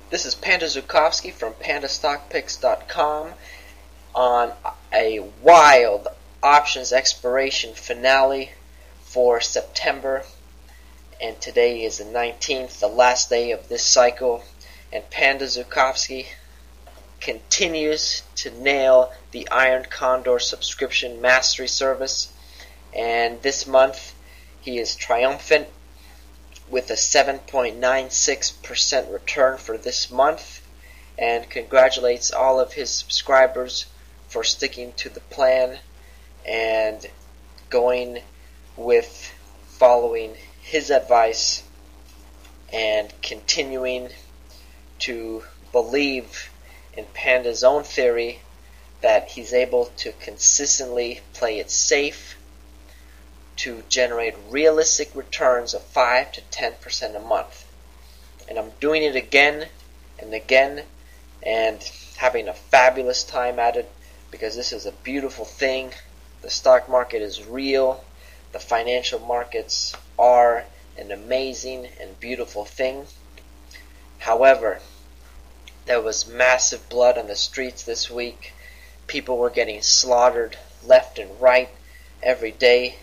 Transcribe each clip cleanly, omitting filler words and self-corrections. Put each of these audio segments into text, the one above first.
This is Panda Zukoffsky from pandastockpicks.com on a wild options expiration finale for September, and today is the 19th, the last day of this cycle, and Panda Zukoffsky continues to nail the Iron Condor subscription mastery service, and this month he is triumphant with a 7.96% return for this month, and congratulates all of his subscribers for sticking to the plan and going with following his advice and continuing to believe in Panda's own theory that he's able to consistently play it safe to generate realistic returns of 5 to 10% a month. And I'm doing it again and again and having a fabulous time at it, because this is a beautiful thing. The stock market is real. The financial markets are an amazing and beautiful thing. However, there was massive blood on the streets this week. People were getting slaughtered left and right every day.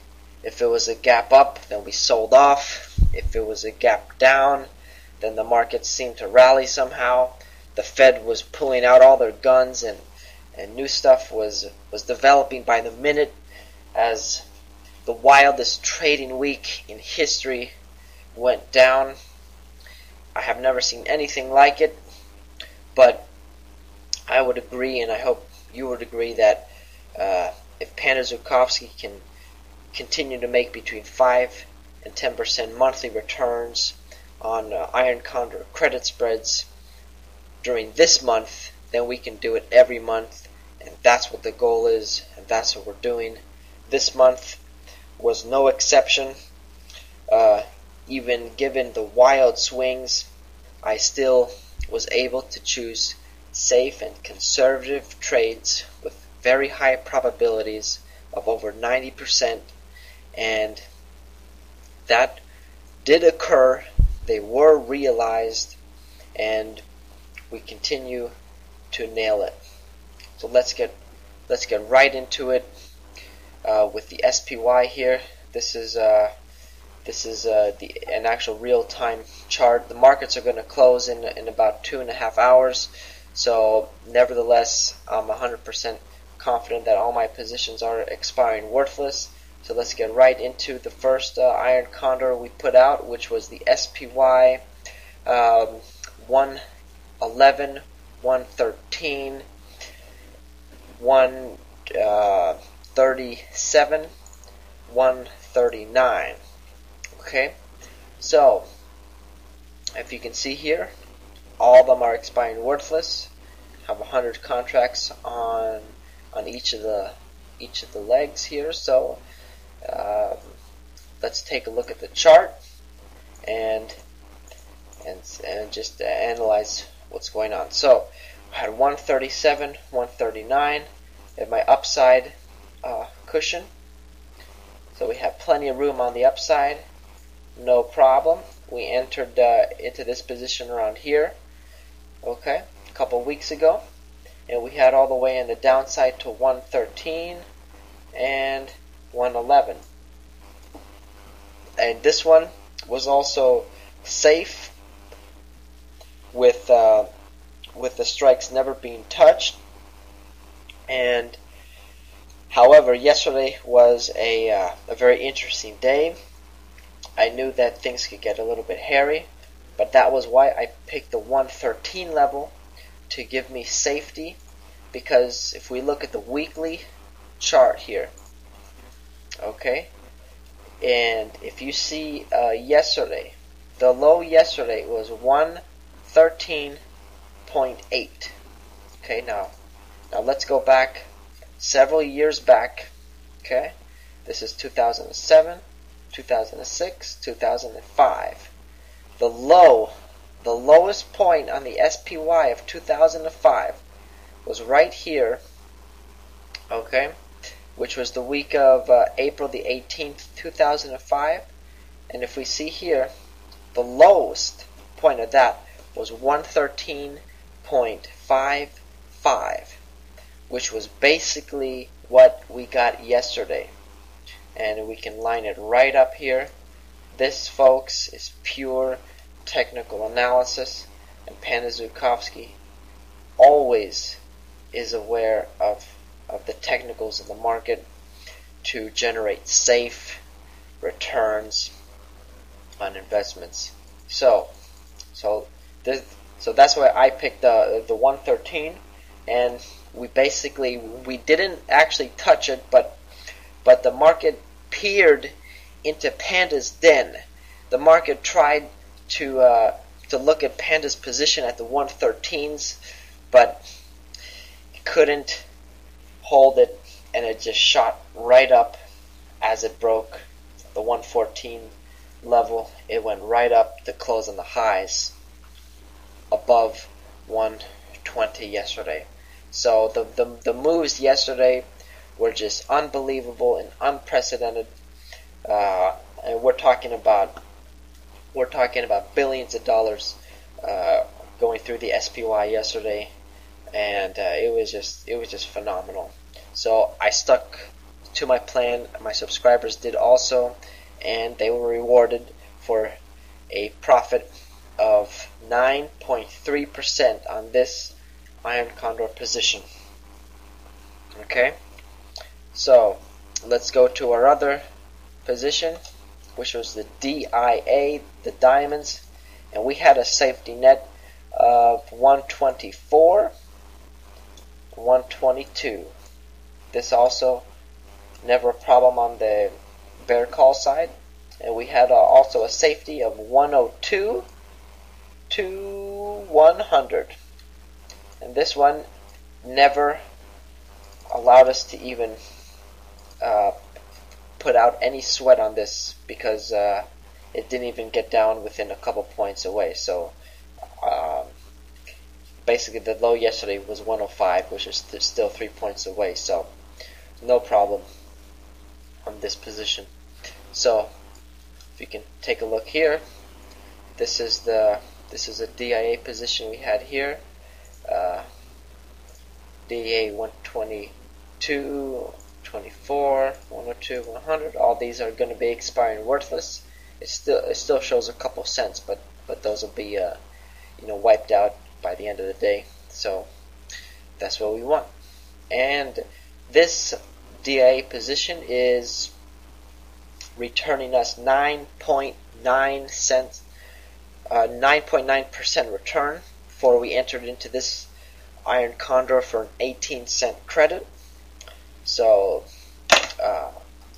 If it was a gap up, then we sold off. If it was a gap down, then the market seemed to rally somehow. The Fed was pulling out all their guns, and new stuff was developing by the minute as the wildest trading week in history went down. I have never seen anything like it, but I would agree, and I hope you would agree, that if Panda Zukoffsky can continue to make between 5 and 10% monthly returns on Iron Condor credit spreads during this month, then we can do it every month, and that's what the goal is, and that's what we're doing. This month was no exception. Even given the wild swings, I still was able to choose safe and conservative trades with very high probabilities of over 90%, and that did occur. They were realized, and we continue to nail it. So let's get right into it with the SPY here. This is an actual real-time chart. The markets are going to close in about 2.5 hours. So nevertheless, I'm 100% confident that all my positions are expiring worthless. So let's get right into the first Iron Condor we put out, which was the SPY 111, 113, 137, 139. Okay, so if you can see here, all of them are expiring worthless. I have 100 contracts on each of the legs here. So let's take a look at the chart and just analyze what's going on. So I had 137, 139 at my upside cushion. So we have plenty of room on the upside, no problem. We entered into this position around here, okay, a couple weeks ago, and we had all the way in the downside to 113 and 111. And this one was also safe with the strikes never being touched. And however, yesterday was a very interesting day. I knew that things could get a little bit hairy, but that was why I picked the 113 level to give me safety, because if we look at the weekly chart here, okay, and if you see yesterday, the low yesterday was 113.8. Okay, now let's go back several years back. Okay, this is 2007, 2006, 2005. The lowest point on the SPY of 2005 was right here, okay, which was the week of April the 18th, 2005. And if we see here, the lowest point of that was 113.55, which was basically what we got yesterday. And we can line it right up here. This, folks, is pure technical analysis, and Panda Zukoffsky always is aware of the technicals of the market to generate safe returns on investments. So that's why I picked the 113, and we didn't actually touch it, but the market peered into Panda's den. The market tried to look at Panda's position at the 113s, but couldn't hold it, and it just shot right up as it broke the 114 level. It went right up to close on the highs above 120 yesterday. So the moves yesterday were just unbelievable and unprecedented, and we're talking about billions of dollars going through the SPY yesterday, and it was just phenomenal. So I stuck to my plan. My subscribers did also, and they were rewarded for a profit of 9.3% on this Iron Condor position. Okay, so let's go to our other position, which was the DIA, the diamonds, and we had a safety net of 124, 122. This also never a problem on the bear call side, and we had also a safety of 102 to 100, and this one never allowed us to even put out any sweat on this, because it didn't even get down within a couple points away. So basically the low yesterday was 105, which is still 3 points away, so no problem on this position. So if you can take a look here, this is a DIA position we had here. DIA 122, 24, 102, 100. All these are going to be expiring worthless. It still shows a couple cents, but those will be wiped out by the end of the day. So that's what we want. And this DIA position is returning us 9.9% return. Before we entered into this Iron Condor for an 18-cent credit. So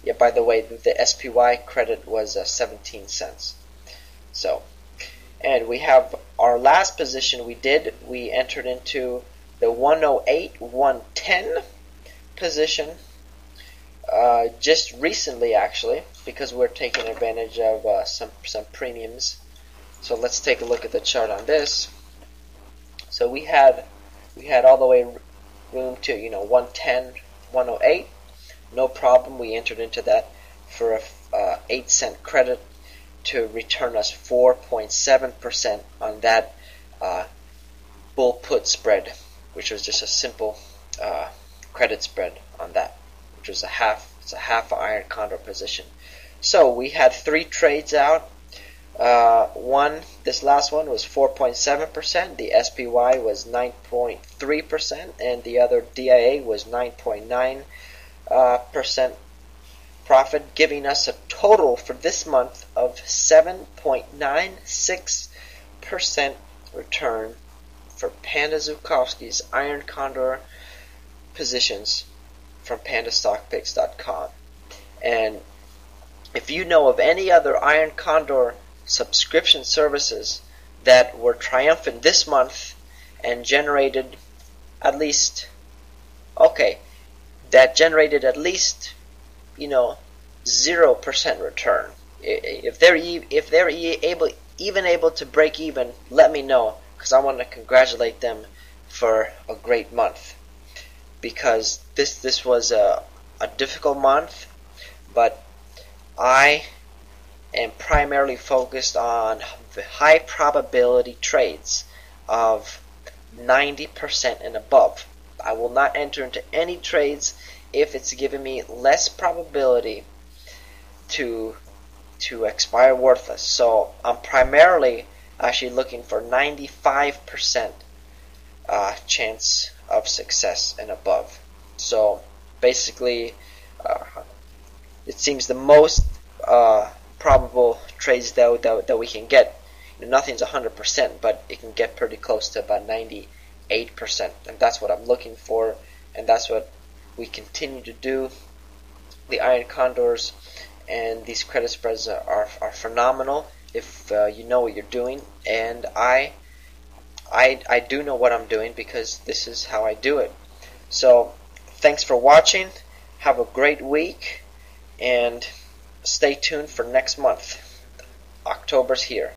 yeah, by the way, the SPY credit was 17 cents. So, and we have our last position we entered into the 108, 110 position just recently, actually, because we're taking advantage of some premiums. So let's take a look at the chart on this. So we had all the way room to 110, 108, no problem. We entered into that for a 8-cent credit to return us 4.7% on that bull put spread, which was just a simple credit spread on that, which was a half Iron Condor position. So we had 3 trades out. This last one was 4.7%, the SPY was 9.3%, and the other DIA was 9.9% profit, giving us a total for this month of 7.96% return for Panda Zukoffsky's Iron Condor positions from pandastockpicks.com. And if you know of any other Iron Condor subscription services that were triumphant this month and generated at least 0% return, if they're able to break even, let me know, because I want to congratulate them for a great month, because this was a difficult month, but I am primarily focused on the high probability trades of 90% and above. I will not enter into any trades if it's giving me less probability to expire worthless. So I'm primarily actually looking for 95% chance of success and above. So basically, it seems the most probable trades that we can get. Nothing's 100%, but it can get pretty close to about 98%, and that's what I'm looking for, and that's what we continue to do. The iron condors and these credit spreads are phenomenal if you know what you're doing, and I do know what I'm doing because this is how I do it. So thanks for watching. Have a great week, and stay tuned for next month. October's here.